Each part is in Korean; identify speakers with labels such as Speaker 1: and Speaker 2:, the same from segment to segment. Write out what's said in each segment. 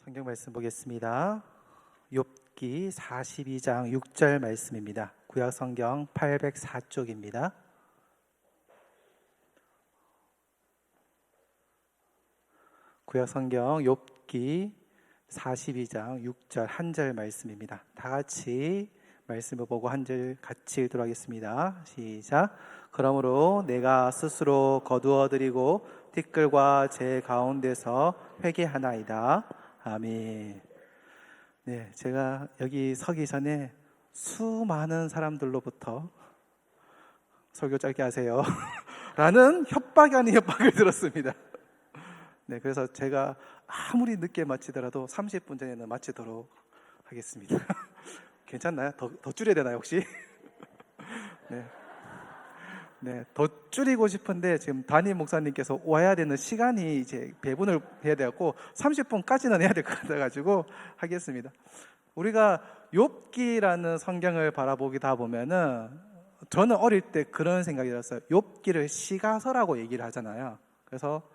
Speaker 1: 성경 말씀 보겠습니다. 욥기 42장 6절 말씀입니다. 구약 성경 804쪽입니다. 구약 성경 욥기 42장 6절 한 절 말씀입니다. 다 같이 말씀을 보고 한 절 같이 읽도록 하겠습니다. 시작. 그러므로 내가 스스로 거두어드리고 티끌과 제 가운데서 회개하나이다. 아멘. 네, 제가 여기 서기 전에 수많은 사람들로부터 설교 짧게 하세요 라는 협박이 아닌 협박을 들었습니다. 네, 그래서 제가 아무리 늦게 마치더라도 30분 전에는 마치도록 하겠습니다. 괜찮나요? 더 줄여야 되나요, 혹시? 네, 더 줄이고 싶은데 지금 담임 목사님께서 와야 되는 시간이 이제 배분을 해야 되고 30분까지는 해야 될 것 같아가지고 하겠습니다. 우리가 욥기라는 성경을 바라보기다 보면은 저는 어릴 때 그런 생각이 들었어요. 욥기를 시가서라고 얘기를 하잖아요. 그래서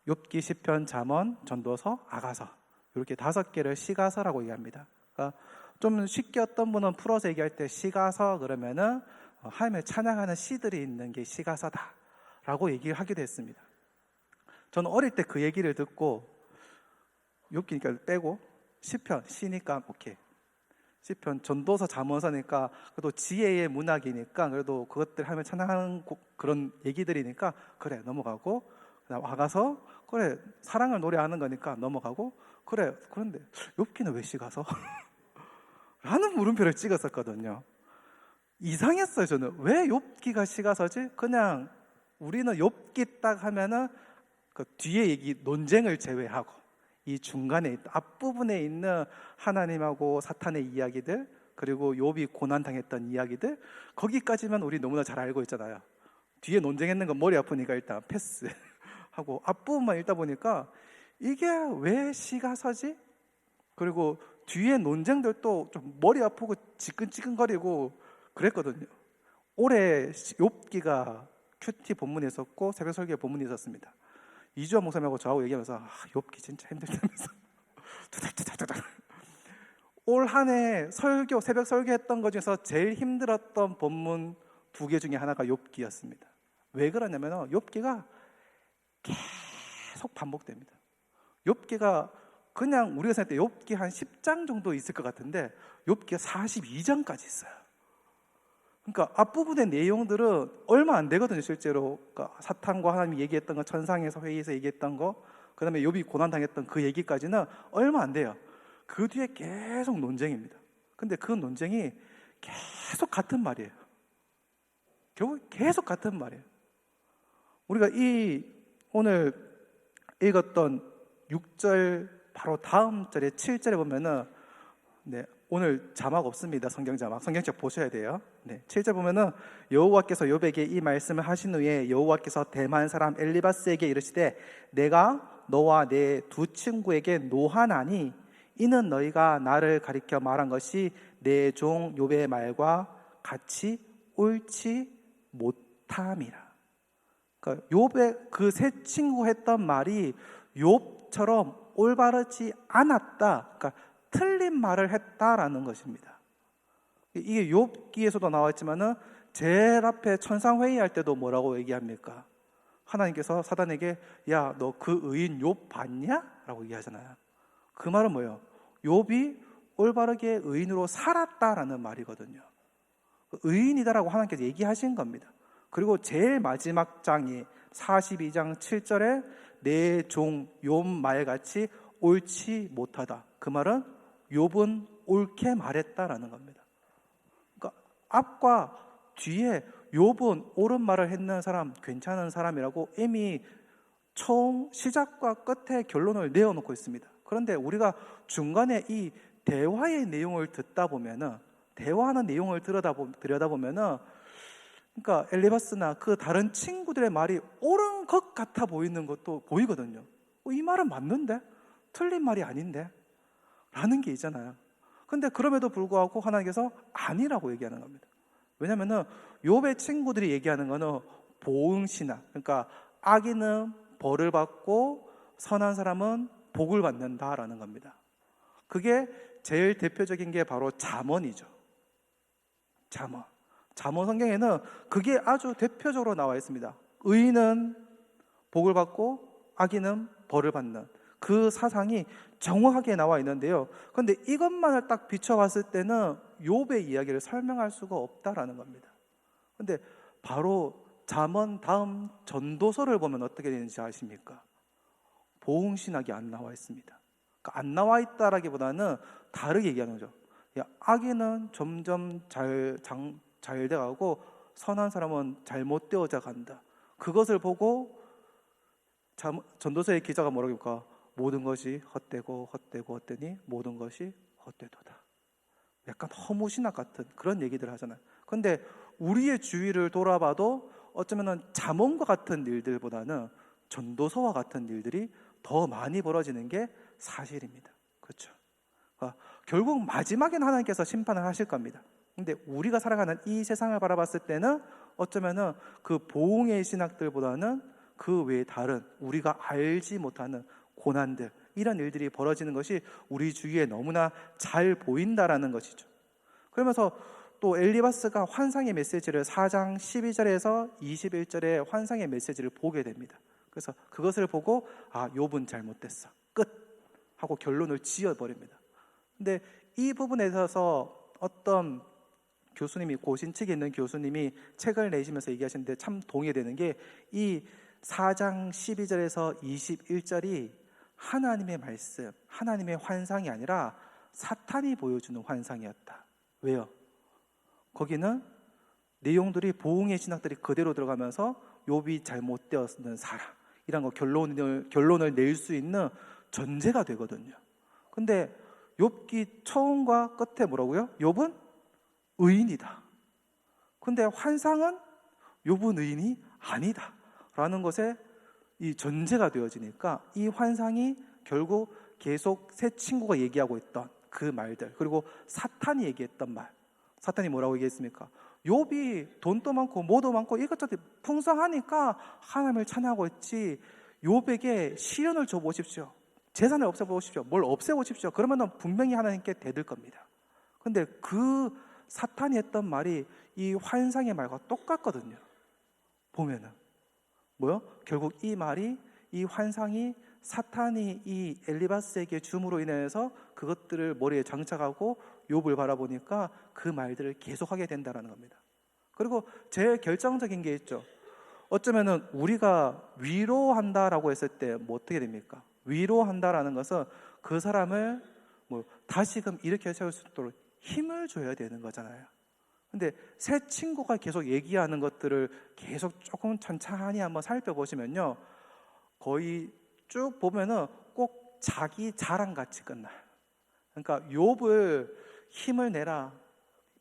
Speaker 1: 욥기, 시편, 잠언, 전도서, 아가서 이렇게 5개를 시가서라고 얘기합니다. 그러니까 좀 쉽게 어떤 분은 풀어서 얘기할 때 시가서 그러면은 하나님을 찬양하는 시들이 있는 게 시가서다라고 얘기를 하기도 했습니다. 저는 어릴 때 그 얘기를 듣고 욥기니까 빼고 시편, 시니까 오케이. 시편, 전도서, 잠언서니까 그래도 지혜의 문학이니까 그래도 그것들 하나님을 찬양하는 그런 얘기들이니까 그래 넘어가고, 그다음 아가서 그래 사랑을 노래하는 거니까 넘어가고, 그래 그런데 욥기는 왜 시가서? 라는 물음표를 찍었었거든요. 이상했어요. 저는 왜 욥기가 시가서지? 그냥 우리는 욥기 딱 하면은 그 뒤에 얘기 논쟁을 제외하고 이 중간에 앞부분에 있는 하나님하고 사탄의 이야기들, 그리고 욥이 고난당했던 이야기들, 거기까지만 우리 너무나 잘 알고 있잖아요. 뒤에 논쟁했는 건 머리 아프니까 일단 패스하고 앞부분만 읽다 보니까 이게 왜 시가서지? 그리고 뒤에 논쟁들도 좀 머리 아프고 지끈지끈거리고 그랬거든요. 올해 욥기가 큐티 본문이 있었고 새벽 설교 본문이 있었습니다. 이주환 목사님하고 저하고 얘기하면서 욥기 진짜 힘들다면서 투닥투닥투닥. 올 한 해 설교, 새벽 설교했던 것 중에서 제일 힘들었던 본문 2개 중에 하나가 욥기였습니다. 왜 그러냐면 욥기가 계속 반복됩니다. 욥기가 그냥 우리가 생각할 때 욥기 한 10장 정도 있을 것 같은데 욥기가 42장까지 있어요. 그러니까 앞부분의 내용들은 얼마 안 되거든요. 실제로 그러니까 사탄과 하나님이 얘기했던 거, 천상에서 회의에서 얘기했던 거, 그 다음에 욥이 고난당했던 그 얘기까지는 얼마 안 돼요. 그 뒤에 계속 논쟁입니다. 근데 그 논쟁이 계속 같은 말이에요. 결국 계속 같은 말이에요. 우리가 이 오늘 읽었던 6절 바로 다음 절에 7절에 보면은 오늘 자막 없습니다. 성경 자막. 성경책 보셔야 돼요. 7절 보면은 여호와께서 욥에게 이 말씀을 하신 후에 여호와께서 대만 사람 엘리바스에게 이르시되 내가 너와 내 두 친구에게 노하나니 이는 너희가 나를 가리켜 말한 것이 내 종 욥의 말과 같이 옳지 못함이라. 그러니까 욥의 그 세 친구 했던 말이 욥처럼 올바르지 않았다. 그러니까 틀린 말을 했다라는 것입니다. 이게 욥기에서도 나왔지만은 제일 앞에 천상회의할 때도 뭐라고 얘기합니까? 하나님께서 사단에게 야, 너 그 의인 욥 봤냐? 라고 얘기하잖아요. 그 말은 뭐예요? 욥이 올바르게 의인으로 살았다라는 말이거든요. 의인이다라고 하나님께서 얘기하신 겁니다. 그리고 제일 마지막 장이 42장 7절에 내 종 욥 말같이 옳지 못하다. 그 말은 욥은 옳게 말했다라는 겁니다. 그러니까 앞과 뒤에 욥은 옳은 말을 했는 사람, 괜찮은 사람이라고 이미 처음 시작과 끝의 결론을 내어놓고 있습니다. 그런데 우리가 중간에 이 대화의 내용을 듣다 보면은, 대화하는 내용을 들여다보면은, 그러니까 엘리바스나 그 다른 친구들의 말이 옳은 것 같아 보이는 것도 보이거든요. 이 말은 맞는데? 틀린 말이 아닌데? 라는 게 있잖아요. 근데 그럼에도 불구하고 하나님께서 아니라고 얘기하는 겁니다. 왜냐면은 욥의 친구들이 얘기하는 거는 보응신학, 그러니까 악인은 벌을 받고 선한 사람은 복을 받는다라는 겁니다. 그게 제일 대표적인 게 바로 잠언이죠. 잠언 성경에는 그게 아주 대표적으로 나와 있습니다. 의인은 복을 받고 악인은 벌을 받는 그 사상이 정확하게 나와 있는데요. 그런데 이것만을 딱 비춰봤을 때는 욥의 이야기를 설명할 수가 없다라는 겁니다. 그런데 바로 잠언 다음 전도서를 보면 어떻게 되는지 아십니까? 보응신학이 안 나와 있습니다. 그러니까 안 나와 있다라기보다는 다르게 얘기하는 거죠. 악인은 점점 잘 돼가고 선한 사람은 잘못되어져 간다. 그것을 보고 전도서의 기자가 뭐라고 할까? 모든 것이 헛되고 헛되니 모든 것이 헛되도다. 약간 허무신학 같은 그런 얘기들을 하잖아요. 그런데 우리의 주위를 돌아봐도 어쩌면 잠언과 같은 일들보다는 전도서와 같은 일들이 더 많이 벌어지는 게 사실입니다. 그렇죠? 그러니까 결국 마지막에는 하나님께서 심판을 하실 겁니다. 근데 우리가 살아가는 이 세상을 바라봤을 때는 어쩌면은 그 보응의 신학들보다는 그 외에 다른 우리가 알지 못하는 고난들, 이런 일들이 벌어지는 것이 우리 주위에 너무나 잘 보인다라는 것이죠. 그러면서 또 엘리바스가 환상의 메시지를 4장 12절에서 21절의 환상의 메시지를 보게 됩니다. 그래서 그것을 보고 욥은 잘못됐어, 끝 하고 결론을 지어버립니다. 근데 이 부분에 있어서 어떤 교수님이, 고신측에 있는 교수님이 책을 내시면서 얘기하시는데 참 동의되는 게, 이 4장 12절에서 21절이 하나님의 말씀, 하나님의 환상이 아니라 사탄이 보여주는 환상이었다. 왜요? 거기는 내용들이 보응의 신학들이 그대로 들어가면서 욥이 잘못되었는 사람, 이런 거 결론을 낼 수 있는 전제가 되거든요. 근데 욥기 처음과 끝에 뭐라고요? 욥은 의인이다. 근데 환상은 욥은 의인이 아니다 라는 것에 이 전제가 되어지니까 이 환상이 결국 계속 새 친구가 얘기하고 있던 그 말들, 그리고 사탄이 얘기했던 말, 사탄이 뭐라고 얘기했습니까? 욥이 돈도 많고 뭐도 많고 이것저것 풍성하니까 하나님을 찬양하고 있지, 욥에게 시련을 줘보십시오, 재산을 없애보십시오, 뭘 없애보십시오, 그러면 분명히 하나님께 대들 겁니다. 근데 그 사탄이 했던 말이 이 환상의 말과 똑같거든요. 보면은 뭐요? 결국 이 말이, 이 환상이 사탄이 이 엘리바스에게 줌으로 인해서 그것들을 머리에 장착하고 욥을 바라보니까 그 말들을 계속하게 된다는 겁니다. 그리고 제일 결정적인 게 있죠. 어쩌면은 우리가 위로한다라고 했을 때 뭐 어떻게 됩니까? 위로한다라는 것은 그 사람을 다시금 일으켜 세울 수 있도록 힘을 줘야 되는 거잖아요. 근데 새 친구가 계속 얘기하는 것들을 계속 조금 천천히 한번 살펴보시면요, 거의 쭉 보면은 꼭 자기 자랑같이 끝나요. 그러니까 욥을 힘을 내라,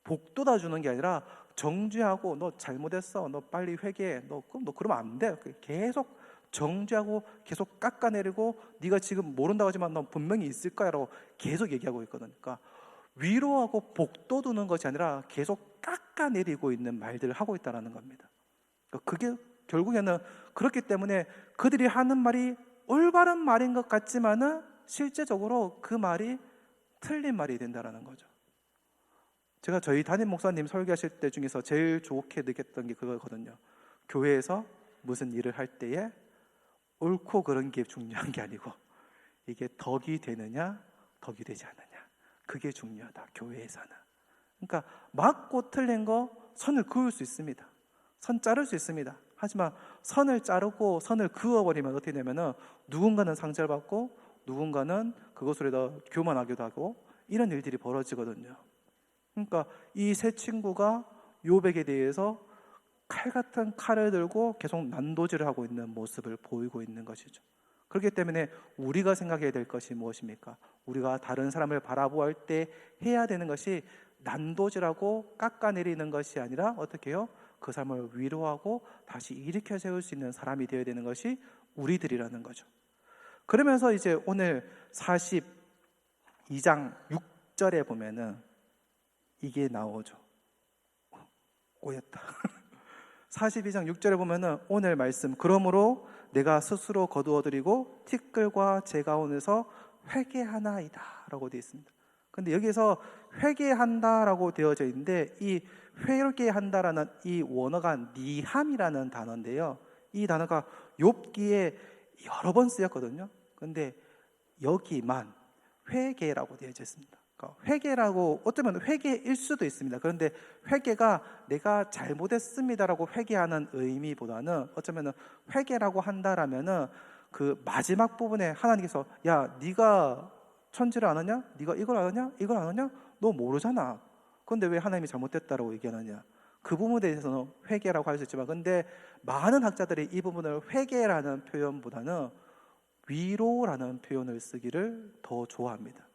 Speaker 1: 복돋아 주는 게 아니라 정죄하고, 너 잘못했어, 너 빨리 회개해, 너 그러면 안 돼, 계속 정죄하고 계속 깎아내리고, 네가 지금 모른다고 하지만 너 분명히 있을 거야 라고 계속 얘기하고 있거든요. 그러니까 위로하고 복돋우는 것이 아니라 계속 깎아내리고 있는 말들을 하고 있다는 겁니다. 그게 결국에는 그렇기 때문에 그들이 하는 말이 올바른 말인 것 같지만은 실제적으로 그 말이 틀린 말이 된다는 거죠. 제가 저희 담임 목사님 설교하실 때 중에서 제일 좋게 느꼈던 게 그거거든요. 교회에서 무슨 일을 할 때에 옳고 그런 게 중요한 게 아니고 이게 덕이 되느냐 덕이 되지 않느냐, 그게 중요하다, 교회에서는. 그러니까 맞고 틀린 거 선을 그을 수 있습니다. 선 자를 수 있습니다. 하지만 선을 자르고 선을 그어버리면 어떻게 되냐면은 누군가는 상처를 받고 누군가는 그것으로 더 교만하기도 하고 이런 일들이 벌어지거든요. 그러니까 이 세 친구가 욥에게 대해서 칼 같은 칼을 들고 계속 난도질을 하고 있는 모습을 보이고 있는 것이죠. 그렇기 때문에 우리가 생각해야 될 것이 무엇입니까? 우리가 다른 사람을 바라보할 때 해야 되는 것이 난도질하고 깎아내리는 것이 아니라 어떻게 해요? 그 사람을 위로하고 다시 일으켜 세울 수 있는 사람이 되어야 되는 것이 우리들이라는 거죠. 그러면서 이제 오늘 42장 6절에 보면은 이게 나오죠. 꼬였다. 42장 6절에 보면은 오늘 말씀, 그러므로 내가 스스로 거두어드리고 티끌과 제 가운데서 회개하나이다 라고 되어 있습니다. 근데 여기서 회개한다라고 되어져 있는데 이 회개한다라는 이 원어가 니함이라는 단어인데요, 이 단어가 욥기에 여러 번 쓰였거든요. 근데 여기만 회개라고 되어져 있습니다. 그러니까 회개라고, 어쩌면 회개일 수도 있습니다. 그런데 회개가 내가 잘못했습니다라고 회개하는 의미보다는 어쩌면 회개라고 한다라면은 그 마지막 부분에 하나님께서 야, 네가 천지를 아느냐? 네가 이걸 아느냐? 이걸 아느냐? 너 모르잖아. 그런데 왜 하나님이 잘못됐다라고 얘기하느냐? 그 부분에 대해서는 회개라고 할 수 있지만, 근데 많은 학자들이 이 부분을 회개라는 표현보다는 위로라는 표현을 쓰기를 더 좋아합니다.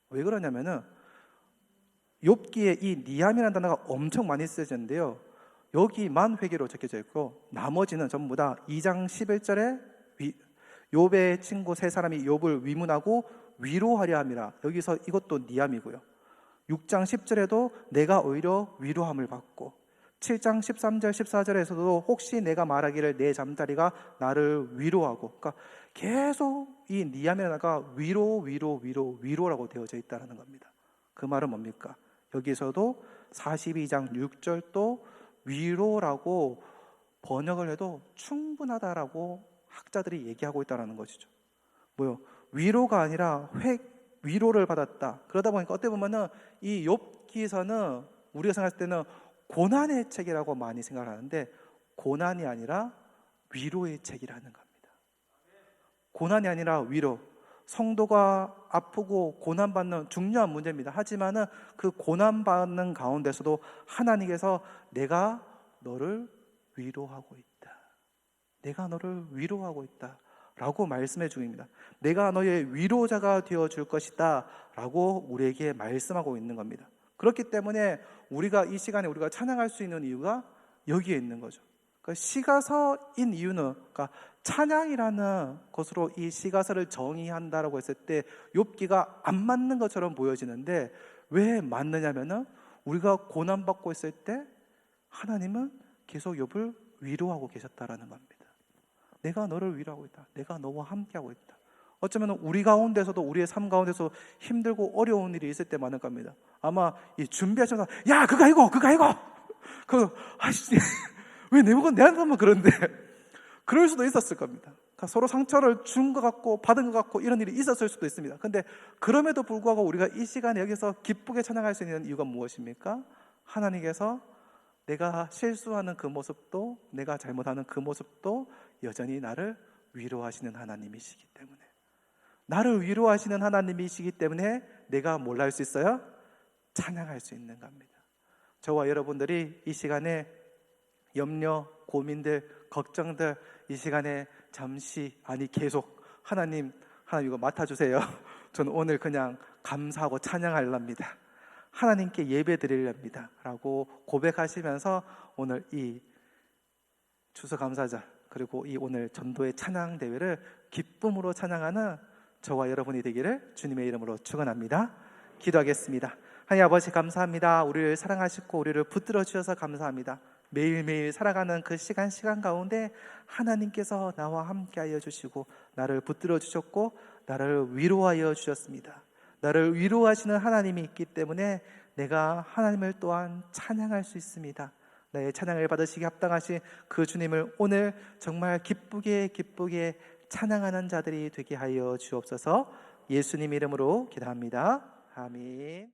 Speaker 1: 왜 그러냐면은 욥기에 이 니함이라는 단어가 엄청 많이 쓰여졌는데요, 여기만 회개로 적혀져 있고 나머지는 전부 다 2장 11절에 욥의 친구 세 사람이 욥을 위문하고 위로하려 함이라, 여기서 이것도 니함이고요. 6장 10절에도 내가 오히려 위로함을 받고, 7장 13절 14절에서도 혹시 내가 말하기를 내 잠자리가 나를 위로하고, 그러니까 계속 이 니함에다가 위로라고 되어져 있다는 겁니다. 그 말은 뭡니까? 여기서도 42장 6절도 위로라고 번역을 해도 충분하다라고 학자들이 얘기하고 있다는 것이죠. 뭐요? 위로가 아니라 위로를 받았다. 그러다 보니까 어떻게 보면은 이 욥기서는 우리가 생각할 때는 고난의 책이라고 많이 생각을 하는데, 고난이 아니라 위로의 책이라는 겁니다. 고난이 아니라 위로. 성도가 아프고 고난받는 중요한 문제입니다. 하지만은 그 고난받는 가운데서도 하나님께서 내가 너를 위로하고 있다, 내가 너를 위로하고 있다 라고 말씀해 중입니다. 내가 너의 위로자가 되어줄 것이다 라고 우리에게 말씀하고 있는 겁니다. 그렇기 때문에 우리가 이 시간에 우리가 찬양할 수 있는 이유가 여기에 있는 거죠. 그러니까 시가서인 이유는, 그러니까 찬양이라는 것으로 이 시가서를 정의한다라고 했을 때 욥기가 안 맞는 것처럼 보여지는데, 왜 맞느냐면은 우리가 고난받고 있을 때 하나님은 계속 욥을 위로하고 계셨다라는 겁니다. 내가 너를 위로하고 있다, 내가 너와 함께하고 있다. 어쩌면 우리 가운데서도, 우리의 삶 가운데서 힘들고 어려운 일이 있을 때 많을 겁니다. 아마 이 준비하시면서 야, 그거 아니고 아이씨 왜 내한테 하면 그런데 그럴 수도 있었을 겁니다. 그러니까 서로 상처를 준 것 같고 받은 것 같고 이런 일이 있었을 수도 있습니다. 근데 그럼에도 불구하고 우리가 이 시간에 여기서 기쁘게 찬양할 수 있는 이유가 무엇입니까? 하나님께서 내가 실수하는 그 모습도, 내가 잘못하는 그 모습도 여전히 나를 위로하시는 하나님이시기 때문에, 나를 위로하시는 하나님이시기 때문에 내가 뭘 할 수 있어요? 찬양할 수 있는 겁니다. 저와 여러분들이 이 시간에 염려, 고민들, 걱정들 이 시간에 잠시, 아니 계속 하나님 이거 맡아주세요. 저는 오늘 그냥 감사하고 찬양하렵니다, 하나님께 예배 드리렵니다 라고 고백하시면서 오늘 이 추수감사절, 그리고 이 오늘 전도의 찬양 대회를 기쁨으로 찬양하는 저와 여러분이 되기를 주님의 이름으로 축원합니다. 기도하겠습니다. 하나님 아버지, 감사합니다. 우리를 사랑하시고 우리를 붙들어 주셔서 감사합니다. 매일매일 살아가는 그 시간 가운데 하나님께서 나와 함께하여 주시고 나를 붙들어 주셨고 나를 위로하여 주셨습니다. 나를 위로하시는 하나님이 있기 때문에 내가 하나님을 또한 찬양할 수 있습니다. 나의 찬양을 받으시기 합당하신 그 주님을 오늘 정말 기쁘게 찬양하는 자들이 되게 하여 주옵소서. 예수님 이름으로 기도합니다. 아멘.